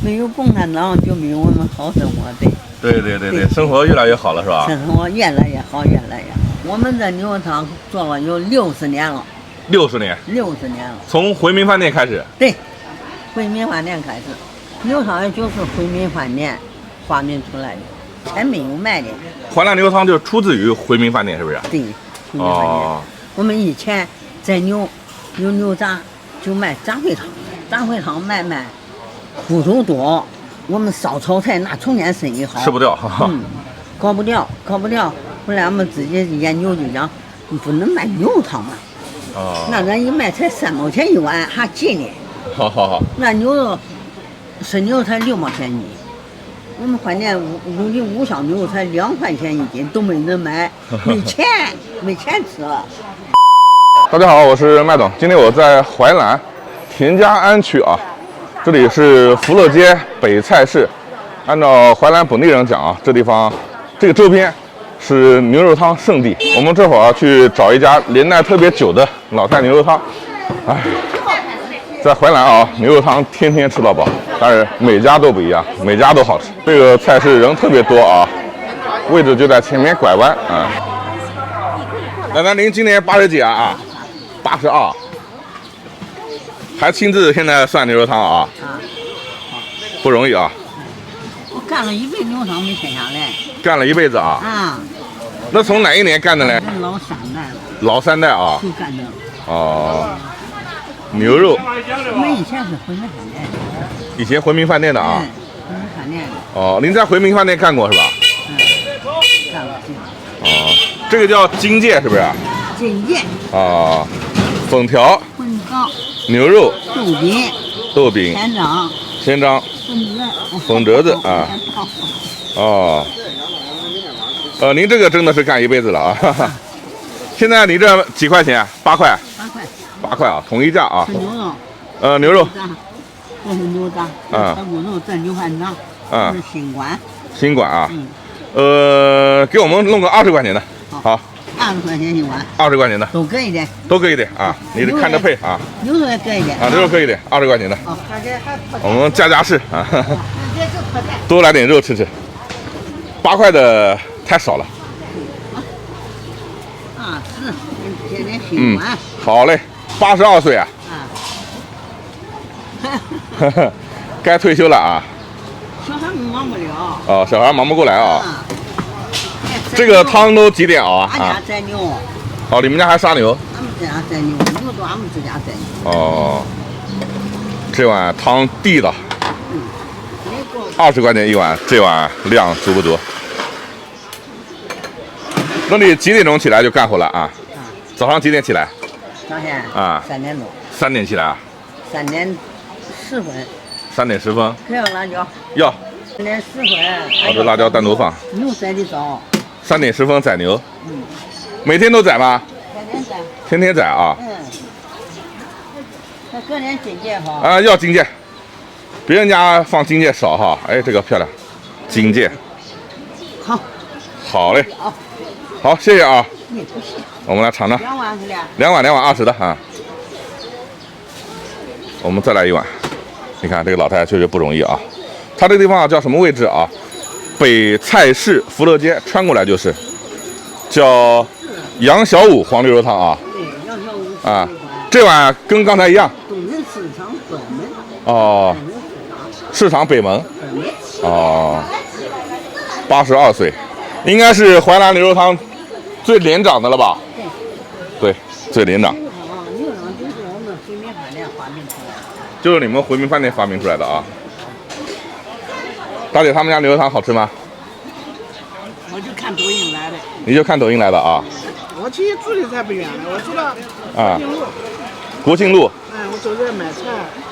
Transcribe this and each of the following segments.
没有共产党就没有我们好生活的。对，生活越来越好了，是吧？生活越来越好，越来越好。我们这牛肉汤做了有60年了。60年，60年了。从回民饭店开始。对，回民饭店开始，牛肉汤就是回民饭店发明出来的，前没有卖的。淮南牛肉汤就出自于回民饭店，是不是？对，回民饭店。我们以前在有牛杂就卖杂烩汤，杂烩汤卖骨头多，我们烧炒菜那从前生意好，吃不掉。搞不掉。后来我们自己研究就讲，你不能卖牛肉汤嘛。那咱一卖才3毛钱一碗，还进呢。好。那牛肉生牛才6毛钱一斤，我们饭店五香牛肉才2块钱一斤，都没人买，没钱吃。大家好，我是麦总，今天我在淮南田家庵区啊，这里是福乐街北菜市。按照淮南本地人讲啊，这地方这个周边是牛肉汤圣地。我们这会儿去找一家年代特别久的老菜牛肉汤。在淮南啊，牛肉汤天天吃到饱，但是每家都不一样，每家都好吃。这个菜市人特别多啊，位置就在前面拐弯啊。奶奶，您今年80几啊？82，还亲自现在涮牛肉汤啊？不容易啊！我干了一辈子牛肉汤没闲下来。干了一辈子啊？那从哪一年干的呢？老3代了。老3代啊？就干这个。牛肉。我们以前是回民饭店。以前回民饭店的啊？回民饭店的。您在回民饭店干过是吧？干过。这个叫京芥是不是？京芥。粉条。粉条。牛肉。豆饼。鲜章。粉折子啊。您这个真的是干一辈子了啊！现在你这几块钱？8块。8块啊，统一价啊。牛肉。牛肉。这是牛杂。这骨肉，这牛饭肠。这是新馆啊。给我们弄个20块钱的。好。20块钱一碗。20块钱的。都搁一点啊！你得看着配啊。牛肉也搁一点。牛肉搁一点，20块钱的。我们家事啊。多来点肉吃。8块的太少了。是，点新馆。好嘞，82岁啊。该退休了啊。小孩忙不了。小孩忙不过来啊。这个汤都几点熬啊？俺家宰牛。你们家还杀牛？俺们这家宰牛，牛都俺们自家宰牛。这碗汤地道。20块钱一碗，这碗量足不足？那你几点钟起来就干活了啊？早上几点起来？早先3点多。3点起来啊？3点10分。3点10分。可要辣椒？要。3点10分。这辣椒单独放。牛宰的早。3点10分宰牛。每天都宰吗？天天宰。天天宰啊？那搁点金芥哈。要金芥。别人家放金芥少哈。这个漂亮，金芥。好嘞。好，谢谢啊。我们来尝尝。2碗是的。2碗20的啊。我们再来1碗。你看这个老太太确实不容易啊。她这个地方叫什么位置啊？北菜市福乐街穿过来就是，叫杨小武黄牛肉汤啊。对，杨小武。这碗跟刚才一样。东门市场北门。市场北门。82岁，应该是淮南牛肉汤最年长的了吧？对，最年长。牛肉汤就是我们回民饭店发明出来的。就是你们回民饭店发明出来的啊。大姐，他们家牛肉汤好吃吗？我就看抖音来的。你就看抖音来的啊？我其实住的才不远呢，我住到国庆路。我走这买菜。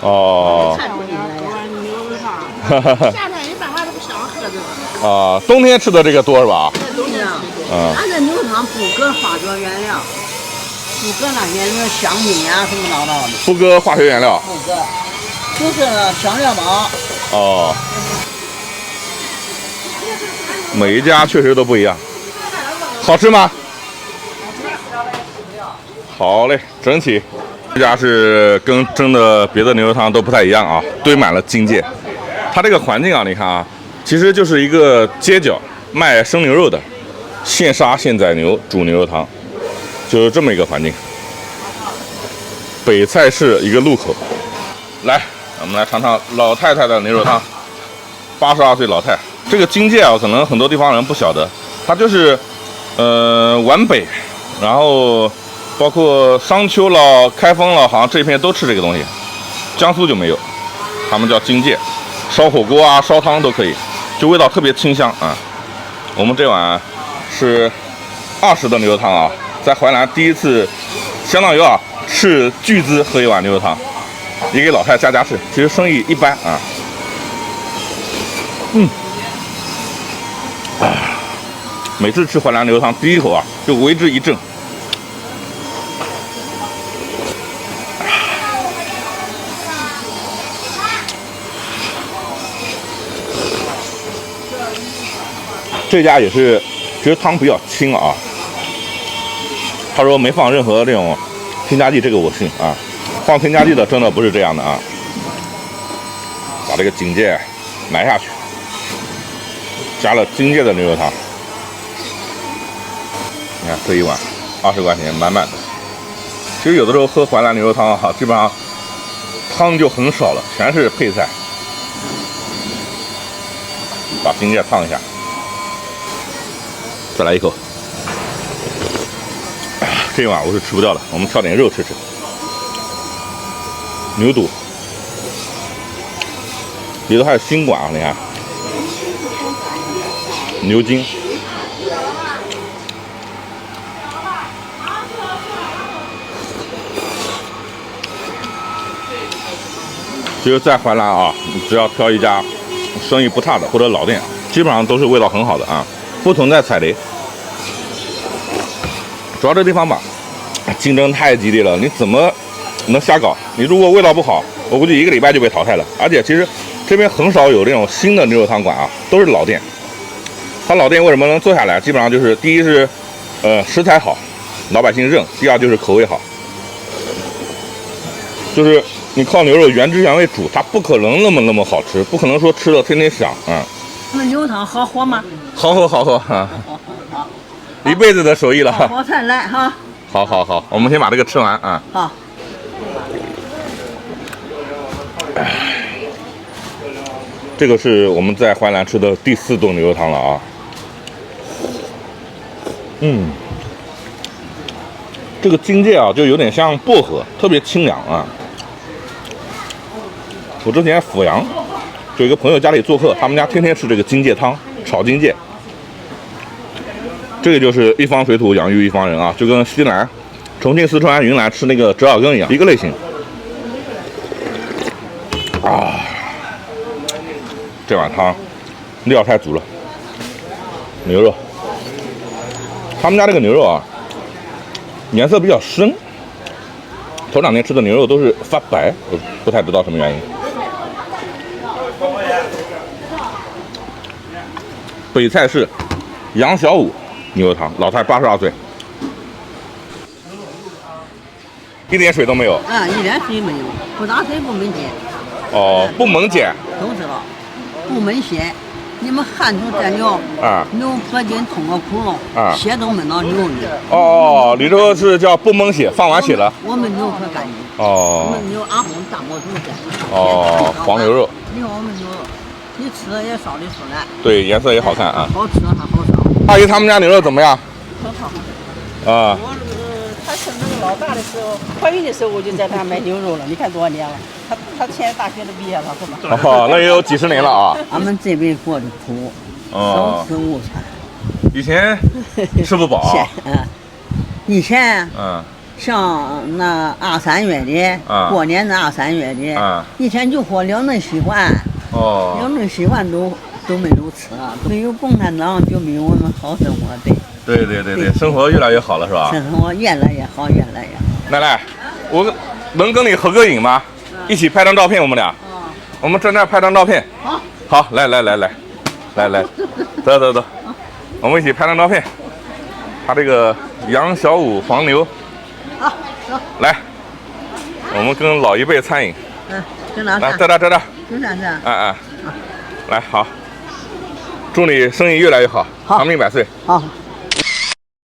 菜我家喝完牛肉汤。夏天一般俺都不想喝这个。冬天吃的这个多是吧？冬天。俺这牛肉汤不搁化学原料，不搁那些什么香精呀什么叨叨的。不搁化学原料。不搁，就是香料包。每一家确实都不一样。好吃吗？好嘞，整体。这家是跟真的别的牛肉汤都不太一样啊，堆满了金芥。它这个环境啊，你看啊，其实就是一个街角卖生牛肉的，现杀现宰牛煮牛肉汤，就是这么一个环境。北菜市一个路口，来，我们来尝尝老太太的牛肉汤。82岁老太，这个金界啊，可能很多地方人不晓得，它就是皖北，然后包括商丘了、开封了，好像这片都吃这个东西，江苏就没有，他们叫金界，烧火锅啊、烧汤都可以，就味道特别清香啊。我们这碗是20的牛肉汤啊，在淮南第一次，相当于啊斥巨资喝一碗牛肉汤，也给老太家事，其实生意一般啊。每次吃淮南牛肉汤，第一口啊就为之一振。这家也是，其实汤比较清啊。他说没放任何这种添加剂，这个我信啊。放添加剂的真的不是这样的啊。把这个警戒埋下去，加了金界的牛肉汤。你看这一碗20块钱，满满的。其实有的时候喝淮南牛肉汤哈，基本上汤就很少了，全是配菜。把金界烫一下，再来一口。这一碗我是吃不掉的，我们挑点肉吃吃。牛肚里头还有心管啊，你看，牛筋。其实，在淮南啊，你只要挑一家生意不差的或者老店，基本上都是味道很好的啊，不存在踩雷。主要这地方吧，竞争太激烈了，你怎么能瞎搞？你如果味道不好，我估计1个礼拜就被淘汰了。而且其实这边很少有这种新的牛肉汤馆啊，都是老店。它老店为什么能做下来？基本上就是第一是食材好，老百姓认；第二就是口味好，就是你靠牛肉原汁原味煮，它不可能那么好吃，不可能说吃的天天想啊。那牛肉汤好喝吗？好喝啊！一辈子的手艺了。好菜来哈。好，我们先把这个吃完啊。好。这个是我们在淮南吃的第4顿牛肉汤了啊。这个金界啊，就有点像薄荷，特别清凉啊。我之前阜阳就有一个朋友家里做客，他们家天天吃这个金界汤，炒金界。这个就是一方水土养育一方人啊，就跟西南、重庆、四川、云南吃那个折耳根一样，一个类型。啊，这碗汤料太足了，牛肉。他们家这个牛肉啊，颜色比较深。头2天吃的牛肉都是发白，我不太知道什么原因。北菜市杨小武牛肉汤，老太82岁，一点水都没有。啊，一点水没有，不打水不焖咸。哦，不焖碱。都知道，不焖咸。你们汉族这牛啊，牛脖筋通个窟窿，啊，血都焖到牛里。哦，里头是叫不焖血，放完血了。我们牛可干净。哦。我们牛俺红大锅煮的。哦，黄牛肉。你看我们牛肉，你吃的也烧得出来。对，颜色也好看啊。好吃还好烧。阿姨，他们家牛肉怎么样？很好。啊。他生那个老大的时候，怀孕的时候我就在他卖牛肉了，你看多少年了？他现在大学都毕业了，是吧？哦，那也有几10年了啊。俺们这辈过得苦，少吃午餐。以前吃不饱。以前嗯。像那2、3月的，过年那2、3月的，以前就喝2顿稀饭。哦。2顿稀饭都没有吃，没有共产党就没有我们好生活的。对，生活越来越好了，是吧？生活越来越好，越来越好。奶奶，我能跟你合个影吗？一起拍张照片，我们俩。我们站这儿拍张照片。好，来，走，我们一起拍张照片。他这个杨小武黄牛。好，走。来，我们跟老一辈餐饮。跟哪？来，在这。跟哪？来，好，祝你生意越来越好，好长命百岁。好。